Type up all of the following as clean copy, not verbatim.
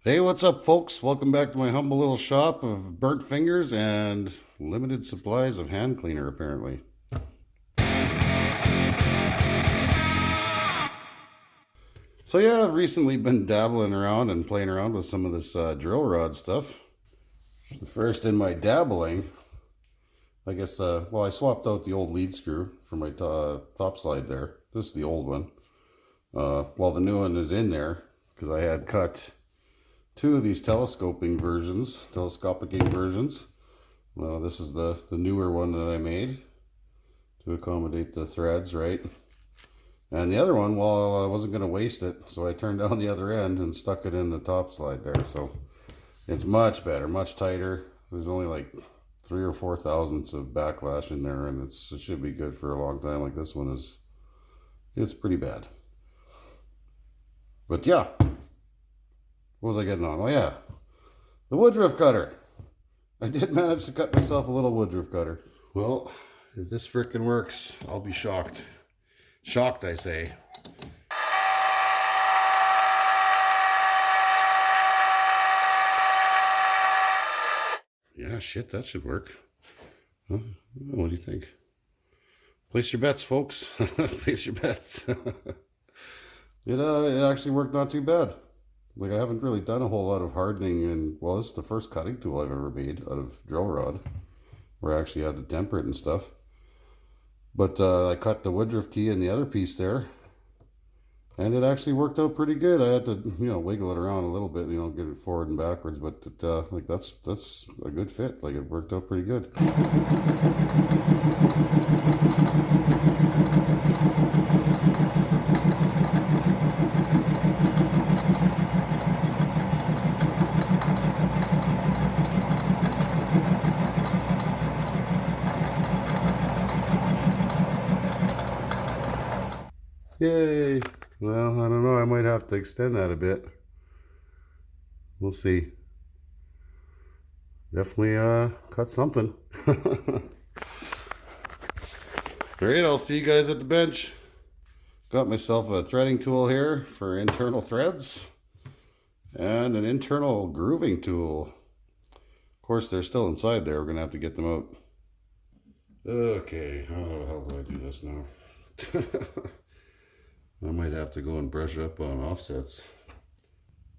Hey, what's up, folks? Welcome back to my humble little shop of burnt fingers and limited supplies of hand cleaner, apparently. So, yeah, I've recently been dabbling around and playing around with some of this drill rod stuff. First, in my dabbling, I swapped out the old lead screw for my top slide there. This is the old one. While the new one is in there, because I had cut two of these telescopic versions. Well, this is the newer one that I made to accommodate the threads, right? And the other one, well, I wasn't going to waste it, so I turned down the other end and stuck it in the top slide there. So it's much better, much tighter. There's only like 3 or 4 thousandths of backlash in there, and it should be good for a long time. Like this one it's pretty bad. But yeah, what was I getting on? Oh yeah, the woodruff cutter. I did manage to cut myself a little woodruff cutter. Well, if this frickin' works, I'll be shocked. Shocked, I say. Yeah, shit, that should work. Huh? What do you think? Place your bets, folks. Place your bets. It actually worked not too bad. Like, I haven't really done a whole lot of hardening, and well, this is the first cutting tool I've ever made out of drill rod, where I actually had to temper it and stuff. But I cut the woodruff key in the other piece there, and it actually worked out pretty good. I had to, wiggle it around a little bit, get it forward and backwards, but that's a good fit. Like, it worked out pretty good. Yay! Well, I don't know. I might have to extend that a bit. We'll see. Definitely cut something. Great, I'll see you guys at the bench. Got myself a threading tool here for internal threads and an internal grooving tool. Of course, they're still inside there. We're going to have to get them out. Okay, how the hell do I do this now? I might have to go and brush up on offsets.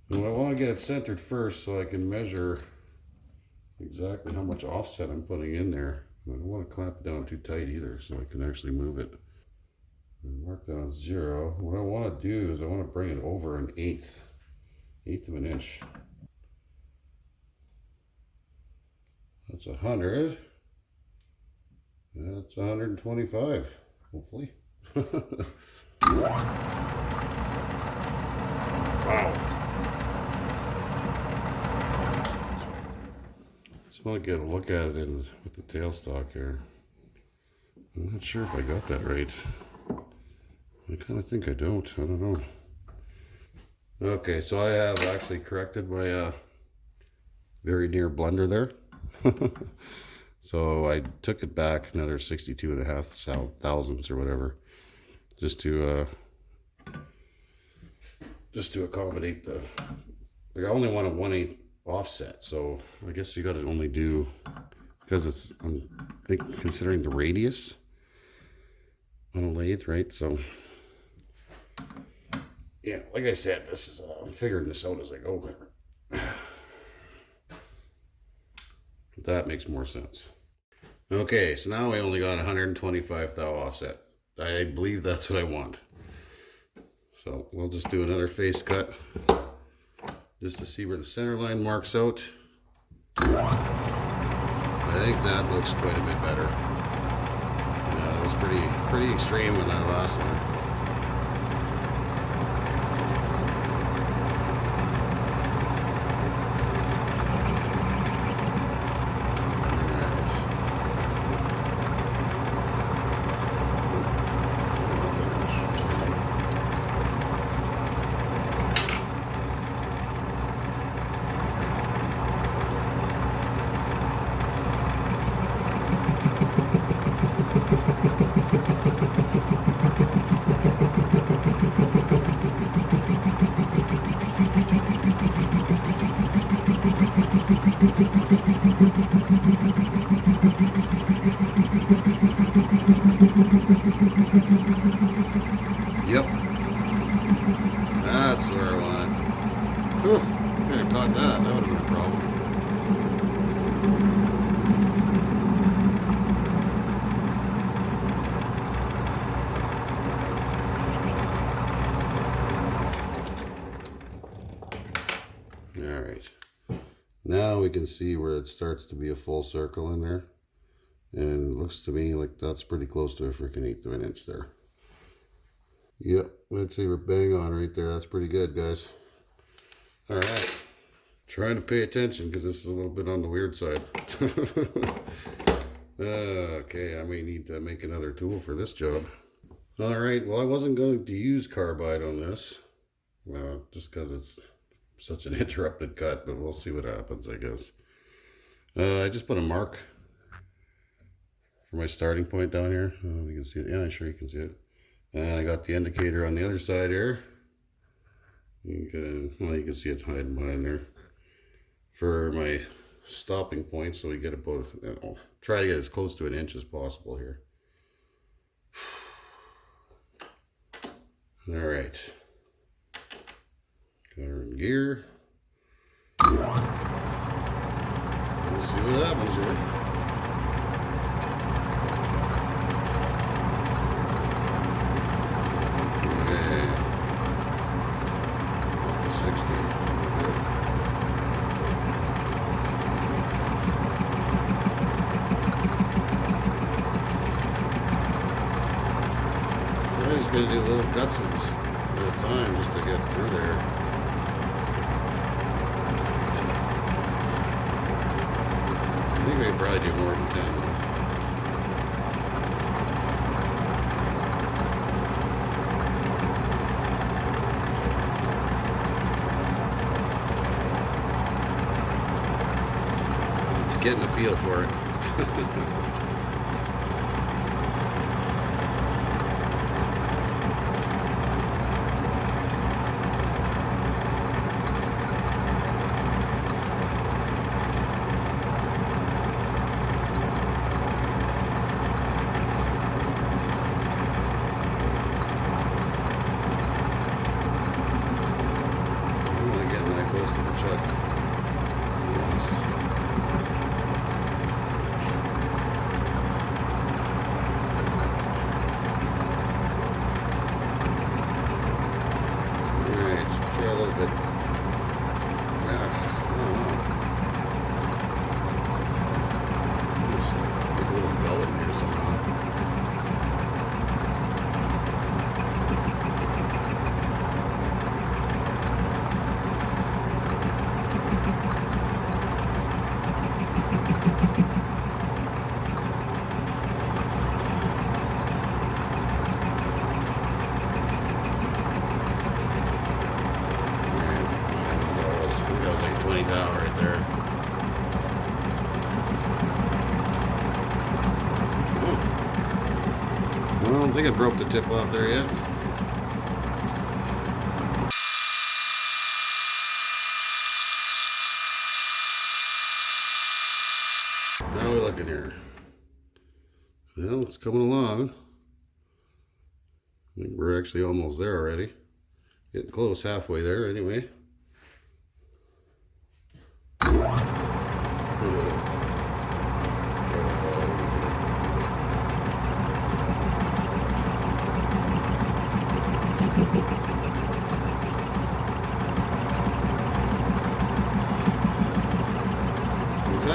Well, I want to get it centered first so I can measure exactly how much offset I'm putting in there. I don't want to clamp it down too tight either, so I can actually move it. And mark that on 0. What I want to do is I want to bring it over an eighth of an inch. That's 100. That's 125, hopefully. Wow. Just want to get a look at it with the tailstock here. I'm not sure if I got that right. I kind of think I don't. I don't know. Okay, so I have actually corrected my very near blunder there. So I took it back another 62.5 thousandths or whatever, just to accommodate the. Like, I only want a 1/8 offset, so I guess you got to only do, because I'm considering the radius on a lathe, right? So yeah, like I said, this is I'm figuring this out as I go. That makes more sense. Okay, so now I only got 125 thou offset. I believe that's what I want. So we'll just do another face cut just to see where the center line marks out. I think that looks quite a bit better. Yeah, it was pretty extreme in that last one. Whew, I could have caught that. That would have been a problem. Alright. Now we can see where it starts to be a full circle in there. And it looks to me like that's pretty close to a freaking eighth of an inch there. Yep, I'd say we're bang on right there. That's pretty good, guys. Alright. Trying to pay attention because this is a little bit on the weird side. Okay, I may need to make another tool for this job. Alright, well I wasn't going to use carbide on this. Just because it's such an interrupted cut, but we'll see what happens, I guess. I just put a mark for my starting point down here. You can see it. Yeah, I'm sure you can see it. And I got the indicator on the other side here. You can see it hiding behind there. For my stopping point, so we get about, try to get as close to an inch as possible here. Alright. Got her in gear. We'll see what happens here. Okay. 60. We're just going to do little cuts at a time just to get through there. I think we could probably do more than 10. Just getting a feel for it. I don't think it broke the tip off there yet. Now we're looking here. Well, it's coming along. I think we're actually almost there already. Getting close, halfway there anyway.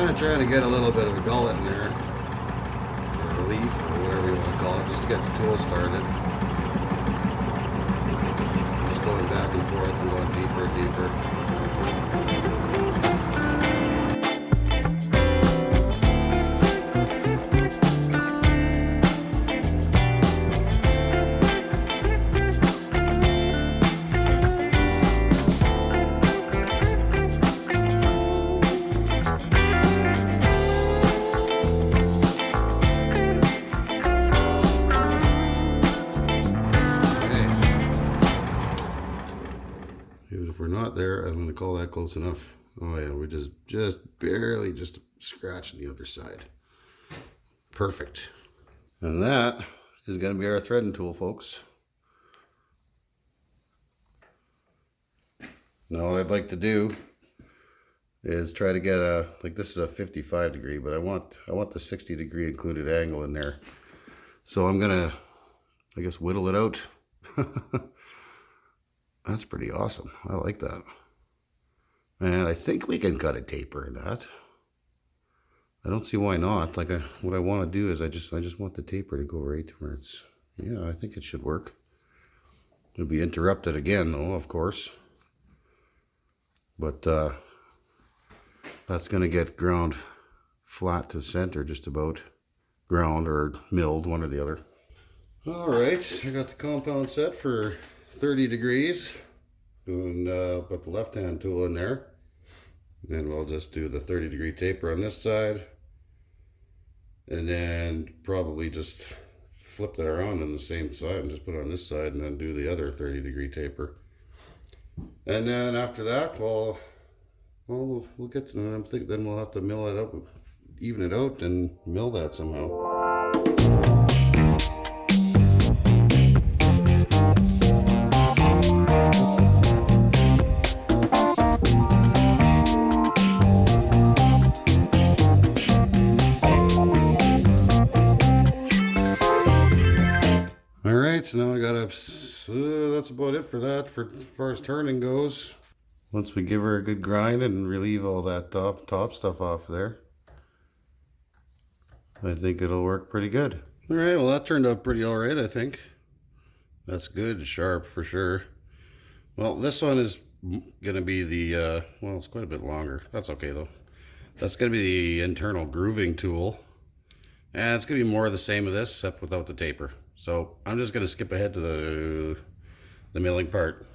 I'm trying to get a little bit of a gullet in there, or relief, or whatever you want to call it, just to get the tool started. Just going back and forth and going deeper and deeper. There, I'm going to call that close enough. Oh yeah, we're just barely just scratching the other side. Perfect. And that is going to be our threading tool, folks. Now what I'd like to do is try to get a, like this is a 55 degree, but I want the 60 degree included angle in there. So I'm gonna, I guess, whittle it out. That's pretty awesome. I like that. And I think we can cut a taper in that. I don't see why not. Like what I want to do is I just want the taper to go right where it's, yeah, I think it should work. It'll be interrupted again though, of course. But that's going to get ground flat to center, just about. Ground or milled, one or the other. All right, I got the compound set for 30 degrees. And put the left-hand tool in there. And we'll just do the 30 degree taper on this side. And then probably just flip that around on the same side and just put it on this side and then do the other 30 degree taper. And then after that, we'll get to it. I'm thinking then we'll have to mill it up, even it out and mill that somehow. So now I got that's about it for that, for as far as turning goes. Once we give her a good grind and relieve all that top stuff off there, I think it'll work pretty good. All right, well that turned out pretty all right, I think. That's good, sharp for sure. Well, this one is gonna be the, well, it's quite a bit longer. That's okay though. That's gonna be the internal grooving tool. And it's gonna be more of the same of this, except without the taper. So I'm just going to skip ahead to the milling part.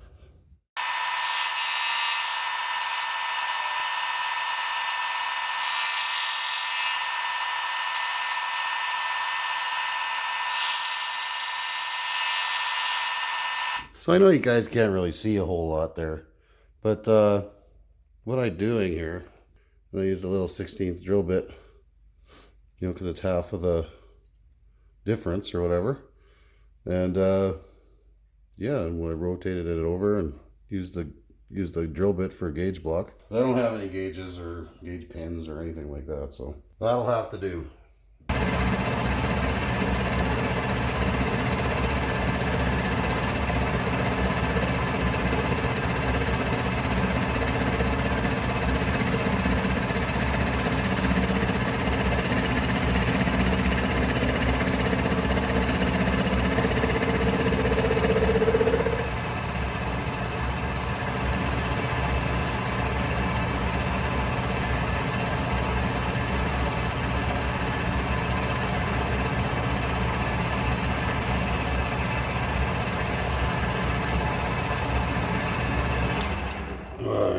So I know you guys can't really see a whole lot there, but what I'm doing here, I use a little 16th drill bit, you know, because it's half of the difference or whatever. And yeah, and when I rotated it over and used the drill bit for a gauge block. I don't have any gauges or gauge pins or anything like that, so that'll have to do.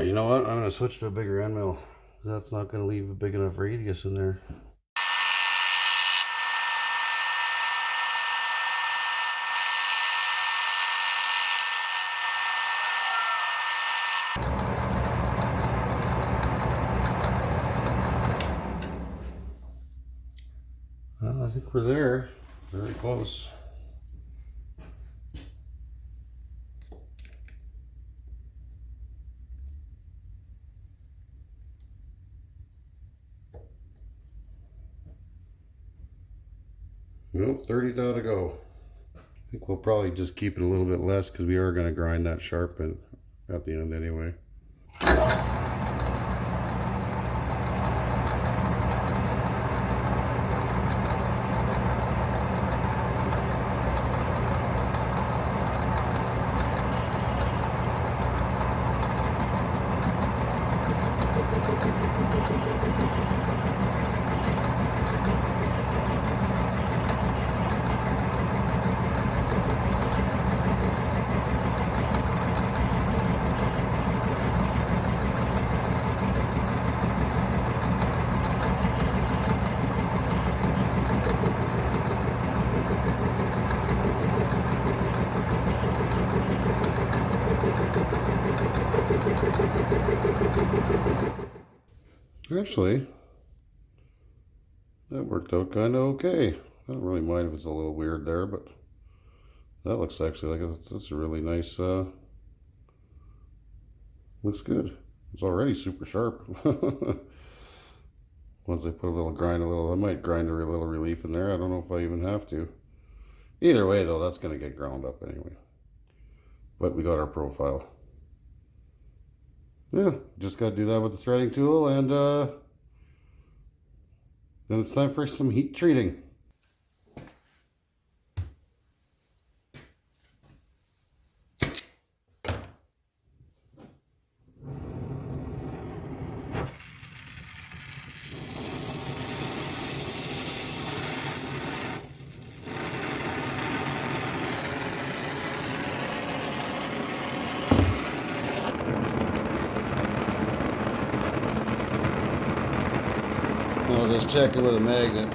You know what? I'm going to switch to a bigger end mill. That's not going to leave a big enough radius in there. Well, I think we're there. Very close. Nope, 30 thou to go. I think we'll probably just keep it a little bit less because we are going to grind that sharp at the end anyway. Actually, that worked out kind of okay. I don't really mind if it's a little weird there, but that looks actually like that's a really nice Looks good. It's already super sharp. Once I put I might grind a little relief in there. I don't know if I even have to. Either way though, that's gonna get ground up anyway. But we got our profile. Yeah, just gotta do that with the threading tool, and then it's time for some heat treating. I'll just check it with a magnet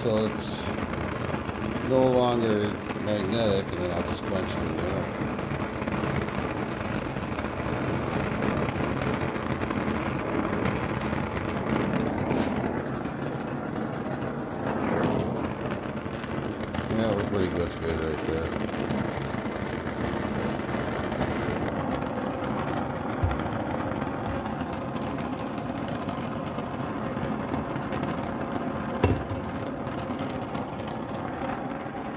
till it's no longer magnetic, and then I'll just quench it in there. Yeah, we're pretty good right there.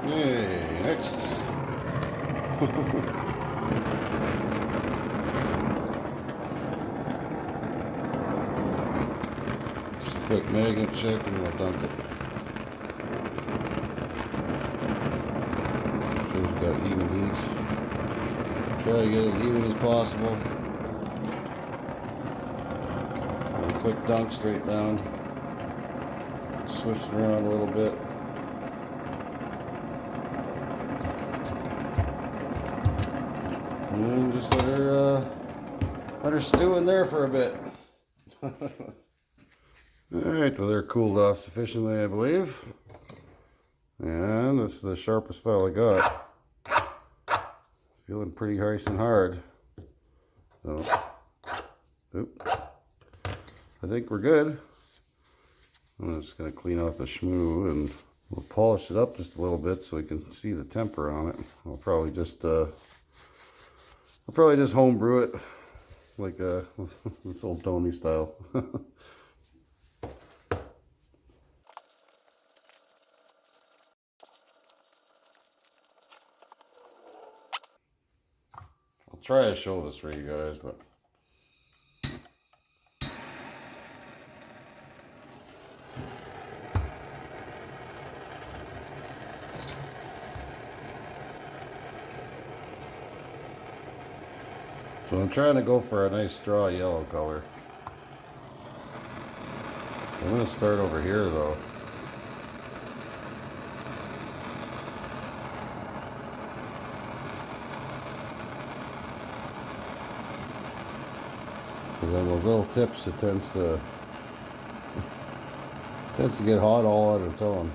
Hey, next. Just a quick magnet check and we'll dump it. Sure we've got even heat. Try to get as even as possible. And a quick dunk straight down. Switch it around a little bit. And just let her stew in there for a bit. Alright, well they're cooled off sufficiently, I believe. And this is the sharpest file I got. Feeling pretty nice and hard. So, I think we're good. I'm just going to clean off the schmoo and we'll polish it up just a little bit so we can see the temper on it. I'll probably just homebrew it like this old Tony style. I'll try to show this for you guys, but so I'm trying to go for a nice straw yellow color. I'm going to start over here though. Because on those little tips it tends to get hot all on its own.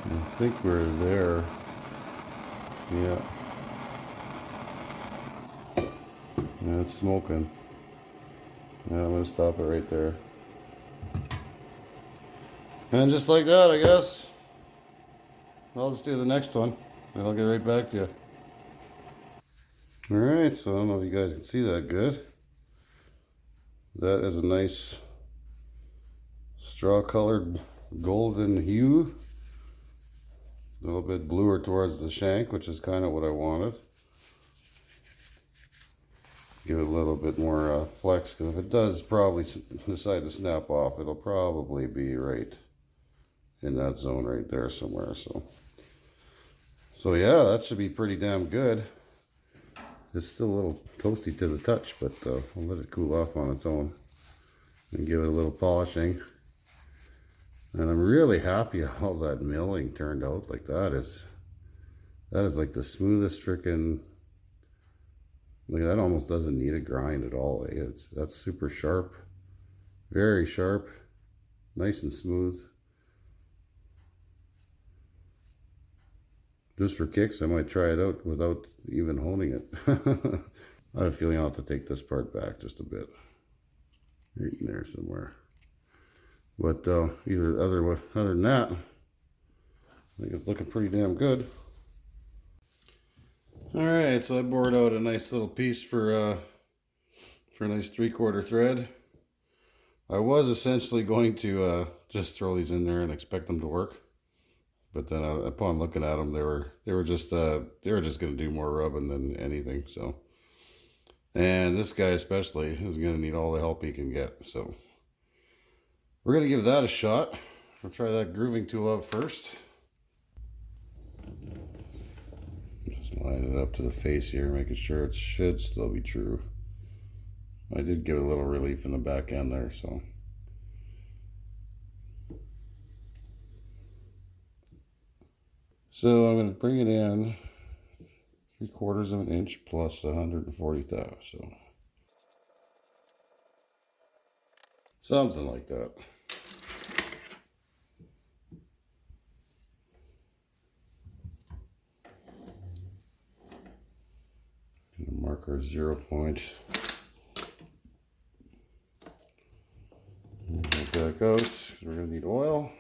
I think we're there. Yeah. Yeah, it's smoking. Yeah, I'm going to stop it right there. And just like that, I guess. I'll just do the next one, and I'll get right back to you. Alright, so I don't know if you guys can see that good. That is a nice straw-colored golden hue. A little bit bluer towards the shank, which is kind of what I wanted. Give it a little bit more flex, because if it does probably decide to snap off, it'll probably be right in that zone right there somewhere. So So yeah, that should be pretty damn good. It's still a little toasty to the touch, but I'll let it cool off on its own and give it a little polishing. And I'm really happy how that milling turned out. Like that is like the smoothest freaking. Like that almost doesn't need a grind at all. That's super sharp, very sharp, nice and smooth. Just for kicks, I might try it out without even honing it. I have a feeling I'll have to take this part back just a bit. Right in there somewhere. But other than that, I think it's looking pretty damn good. Alright, so I bored out a nice little piece for a nice 3/4 thread. I was essentially going to just throw these in there and expect them to work. But then upon looking at them, they were just going to do more rubbing than anything. So, and this guy especially is going to need all the help he can get. So, we're going to give that a shot. We'll try that grooving tool out first. Just line it up to the face here, making sure it should still be true. I did get a little relief in the back end there, so. So I'm going to bring it in 3/4 of an inch plus 140 thou. So something like that. Mark our 0 point. Like that goes. We're going to need oil.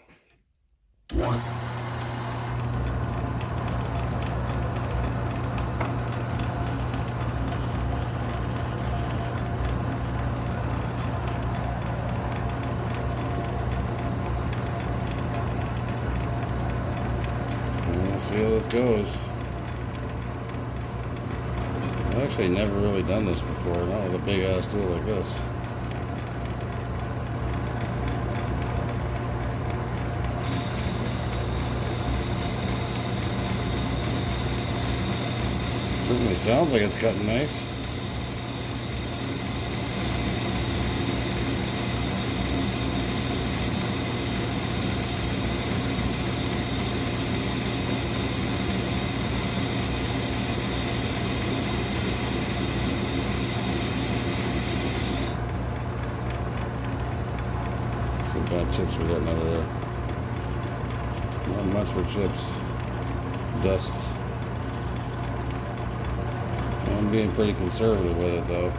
See how this goes. I've actually never really done this before, not with a big ass tool like this. Certainly sounds like it's cutting nice. What kind of chips we're getting out of there? Not much for chips. Dust. I'm being pretty conservative with it though.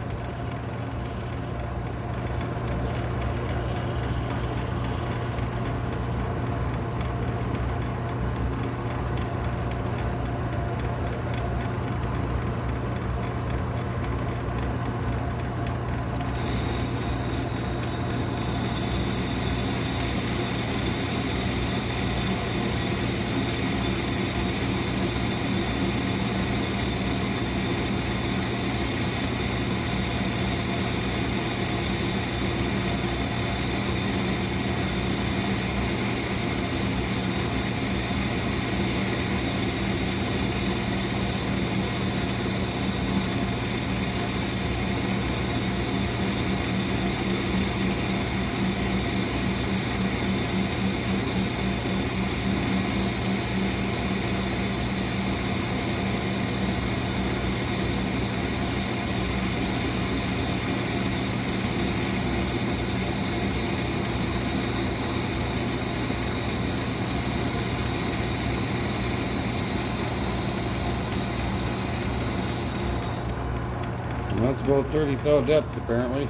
Let's go 30 thou depth apparently.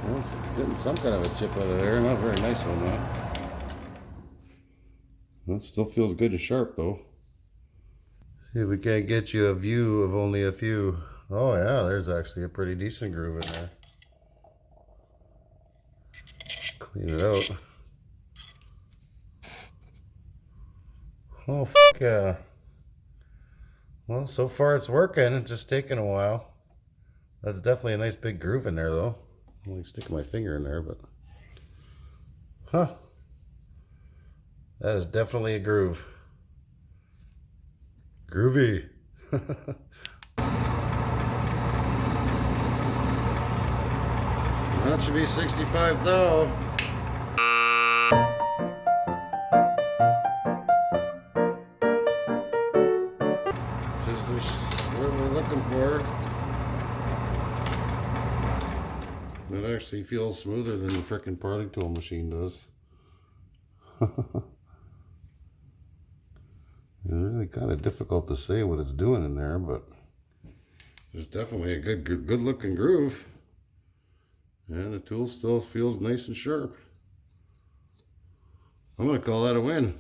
Well, it's getting some kind of a chip out of there. Not a very nice one though. Well, it still feels good and sharp though. See if we can't get you a view of only a few. Oh yeah, there's actually a pretty decent groove in there. Clean it out. Oh, fuck yeah. Well, so far it's working. It's just taking a while. That's definitely a nice big groove in there, though. I'm only sticking my finger in there, but... Huh. That is definitely a groove. Groovy. That should be 65 though. Just what we're looking for. It actually feels smoother than the frickin' parting tool machine does. It's really kind of difficult to say what it's doing in there, but there's definitely a good looking groove. And the tool still feels nice and sharp. I'm going to call that a win.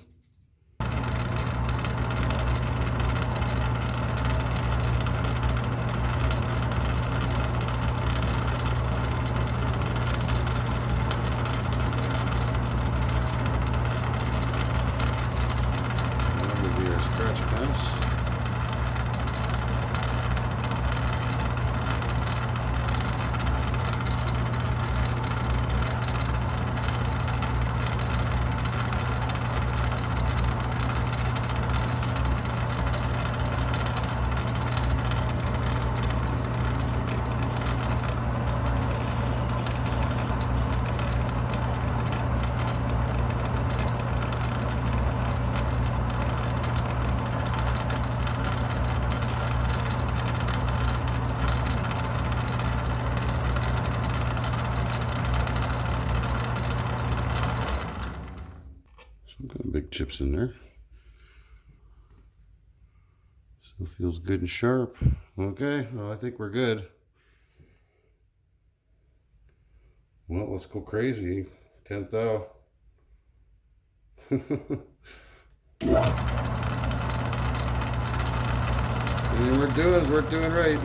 Scratch pass. Some kind of big chips in there. Still feels good and sharp. Okay, well, I think we're good. Well, let's go crazy. 10th thou. And we're doing right.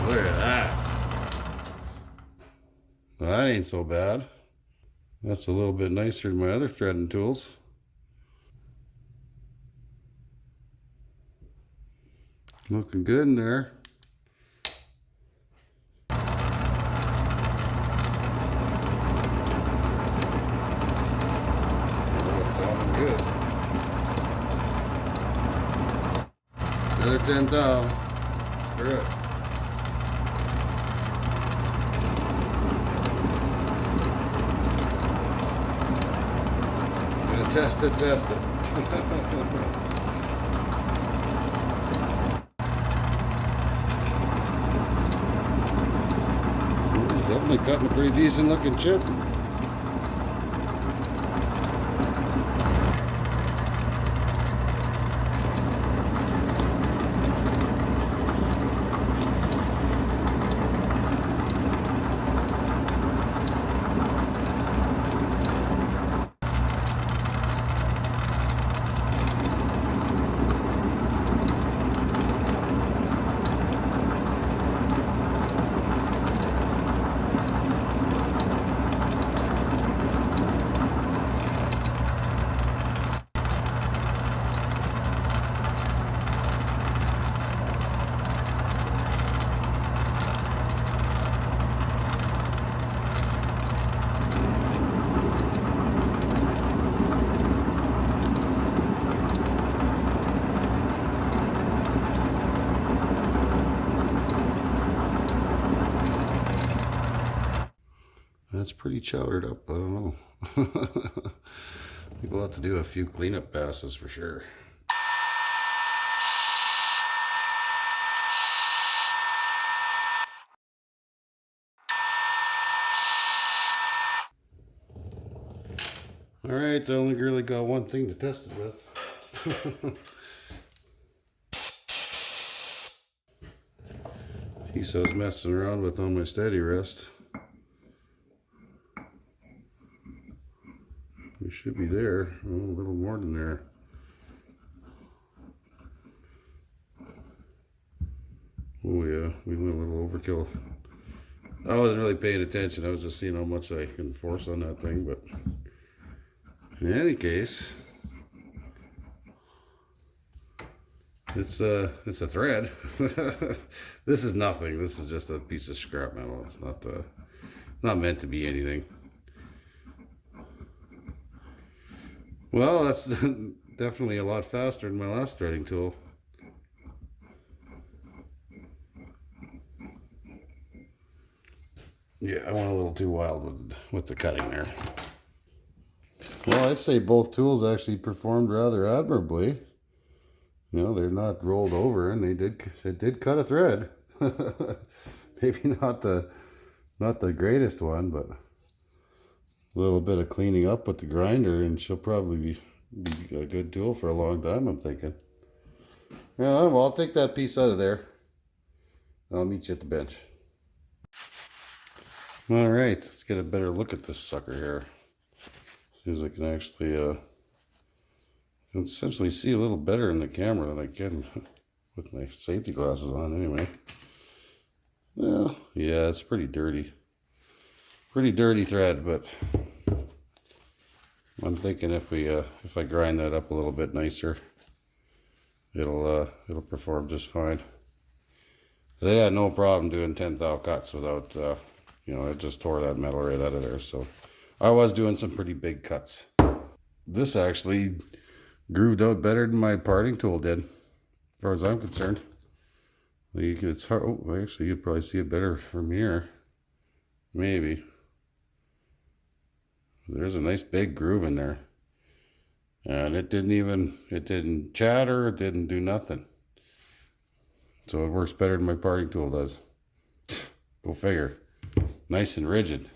Look at that. Well, that ain't so bad. That's a little bit nicer than my other threading tools. Looking good in there. Oh, it's sounding good. Another 10 thou. Good. Test it. It's definitely cutting a pretty decent looking chip. That's pretty chowdered up. I don't know. I think we'll have to do a few cleanup passes for sure. All right, I only really got one thing to test it with. Piece I was messing around with on my steady wrist. It should be there. Oh, a little more than there. Oh yeah, we went a little overkill. I wasn't really paying attention. I was just seeing how much I can force on that thing. But in any case, it's a thread. This is nothing. This is just a piece of scrap metal. It's not meant to be anything. Well, that's definitely a lot faster than my last threading tool. Yeah, I went a little too wild with the cutting there. Well, I'd say both tools actually performed rather admirably. You know, they're not rolled over, and it did cut a thread. Maybe not the greatest one, but a little bit of cleaning up with the grinder, and she'll probably be a good tool for a long time, I'm thinking. Yeah, well, I'll take that piece out of there. I'll meet you at the bench. All right, let's get a better look at this sucker here. See if I can actually essentially see a little better in the camera than I can with my safety glasses on anyway. Well, yeah, it's pretty dirty. Pretty dirty thread, but I'm thinking if I grind that up a little bit nicer, it'll perform just fine. They had no problem doing 10 thou cuts without it just tore that metal right out of there. So I was doing some pretty big cuts. This actually grooved out better than my parting tool did, as far as I'm concerned. It's hard. Oh, actually, you'd probably see it better from here. Maybe. There's a nice big groove in there. And it didn't chatter, it didn't do nothing. So it works better than my parting tool does. Go figure. Nice and rigid.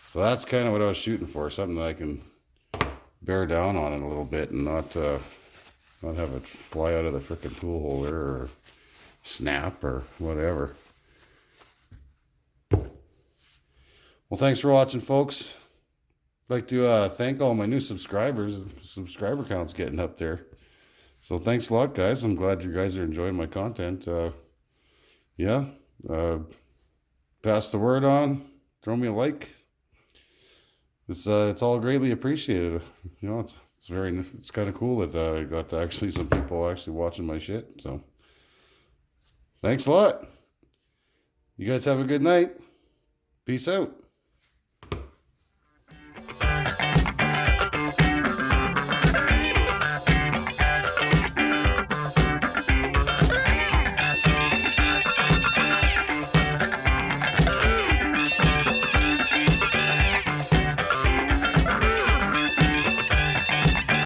So that's kind of what I was shooting for, something that I can bear down on it a little bit and not have it fly out of the frickin' tool holder or snap or whatever. Well, thanks for watching, folks. I'd like to thank all my new subscribers. The subscriber count's getting up there. So thanks a lot, guys. I'm glad you guys are enjoying my content. Pass the word on. Throw me a like. It's all greatly appreciated. You know, it's kind of cool that I got actually some people actually watching my shit. So thanks a lot. You guys have a good night. Peace out.